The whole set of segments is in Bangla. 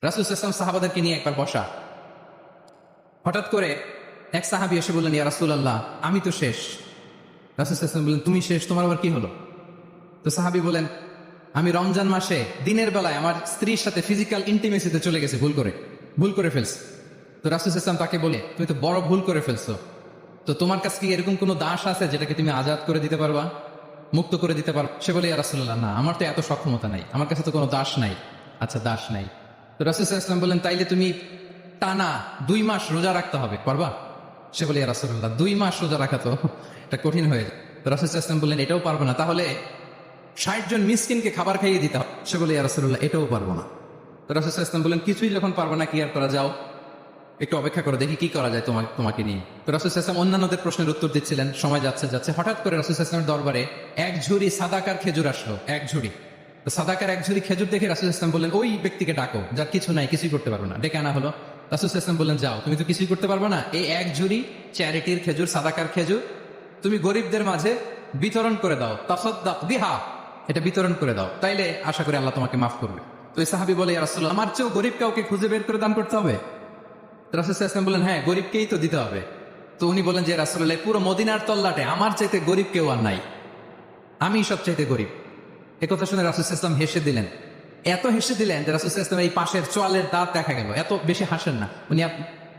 রাসূল সাল্লাল্লাহু আলাইহি ওয়াসাল্লাম সাহাবাদেরকে নিয়ে একবার বসা, হঠাৎ করে এক সাহাবী এসে বললেন, ইয়া রাসূলুল্লাহ, আমি তো শেষ। রাসূল সাল্লাল্লাহু আলাইহি ওয়াসাল্লাম বললেন, তুমি শেষ, তোমার আবার কি হলো? তো সাহাবী বলেন, আমি রমজান মাসে দিনের বেলায় আমার স্ত্রীর সাথে ফিজিক্যাল ইন্টিমেসিতে চলে গেছে, ভুল করে ফেলছি। তো রাসূল সাল্লাল্লাহু আলাইহি ওয়াসাল্লাম তাকে বলে, তুমি তো বড় ভুল করে ফেলছো, তো তোমার কাছে কি এরকম কোনো দাস আছে যেটাকে তুমি আজাদ করে দিতে পারবা, মুক্ত করে দিতে পারবা? সে বলে, ইয়া রাসূলুল্লাহ, না, আমার তো এত সক্ষমতা নাই, আমার কাছে তো কোনো দাস নাই। আচ্ছা, দাস নাই। তো রাসূল সাল্লাল্লাহু আলাইহি ওয়াসাল্লাম বললেন, তাইলে তুমি টানা 2 মাস রোজা রাখতে হবে, পারবা? সে বলে, ইয়া রাসূলুল্লাহ, 2 মাস রোজা রাখা তো এটা কঠিন হয়ে যায়। তো রাসূল সাল্লাল্লাহু আলাইহি ওয়াসাল্লাম বললেন, এটাও পারবো না, তাহলে 60 জন মিসকিনকে খাবার খাইয়ে দিতে হবে। সে বলে, ইয়া রাসূলুল্লাহ, এটাও পারবো না। তো রাসূল সাল্লাল্লাহু আলাইহি ওয়াসাল্লাম বললেন, কিছুই যখন পারবো না, কি আর করা, যাও একটু অপেক্ষা করে দেখি কি করা যায় তোমাকে নিয়ে। তো রাসূল সাল্লাল্লাহু আলাইহি ওয়াসাল্লাম অন্যান্যদের প্রশ্নের উত্তর দিচ্ছিলেন, সময় যাচ্ছে হঠাৎ করে রাসূল সাল্লাল্লাহু আলাইহি ওয়াসাল্লামের দরবারে এক ঝুড়ি সাদাকার খেজুর আসলো, এক ঝুড়ি। তো সাদাকার এক ঝুড়ি খেজুর দেখে রাসূল সাল্লাল্লাহু আলাইহি ওয়াসাল্লাম বললেন, ওই ব্যক্তিকে ডাকো যার কিছু নাই, কিছুই করতে পারবে না। ডেকে আনা হলো। রাসূল সাল্লাল্লাহু আলাইহি ওয়াসাল্লাম বললেন, যাও, তুমি তো কিছুই করতে পারবে না, এই এক ঝুড়ি চ্যারিটির খেজুর, সাদাকার খেজুর তুমি গরিবদের মাঝে বিতরণ করে দাও, তাসাদ্দাক বিহা, এটা বিতরণ করে দাও, তাইলে আশা করি আল্লাহ তোমাকে মাফ করবে। তো এই সাহাবী বলে, ইয়া রাসূলুল্লাহ, আমার চেয়েও গরিব কাউকে খুঁজে বের করে দান করতে হবে? রাসূল সাল্লাল্লাহু আলাইহি ওয়াসাল্লাম বললেন, হ্যাঁ, গরিবকেই তো দিতে হবে। তো উনি বলেন যে, রাসূলুল্লাহ, পুরো মদিনার তল্লাটে আমার চাইতে গরিব কেউ আর নাই, আমি সবচাইতে গরিব। একথা শুনে রাসূল সাল্লাল্লাহু আলাইহি ওয়াসাল্লাম হেসে দিলেন, এত হেসে দিলেন যে রাসূল সাল্লাল্লাহু আলাইহি ওয়াসাল্লাম এই পাশের চোয়ালের দাঁত দেখা গেল। এত বেশি হাসেন না উনি,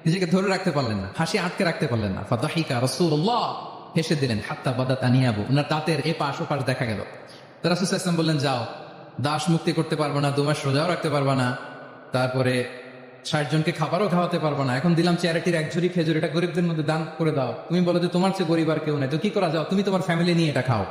নিজেকে ধরে রাখতে পারলেন না, হাসি আটকে রাখতে পারলেন না। ফাদাহিকা রাসূলুল্লাহ, হেসে দিলেন, হাত্তা বাদাত আনিয়াবু, ওনার দাঁতের এ পাশ ও পাশ দেখা গেল। তো রাসূল সাল্লাল্লাহু আলাইহি ওয়াসাল্লাম বললেন, যাও, দাস মুক্তি করতে পারবো না, 2 মাস রোজাও রাখতে পারবা না, তারপরে 60 জনকে খাবারও খাওয়াতে পারবো না, এখন দিলাম চ্যারিটির এক ঝুড়ি খেজুর, এটা গরিবদের মধ্যে দান করে দাও। তুমি বলো যে তোমার চেয়ে গরিব আর কেউ নাই, তো কি করা যাও, তুমি তোমার ফ্যামিলি নিয়ে এটা খাও।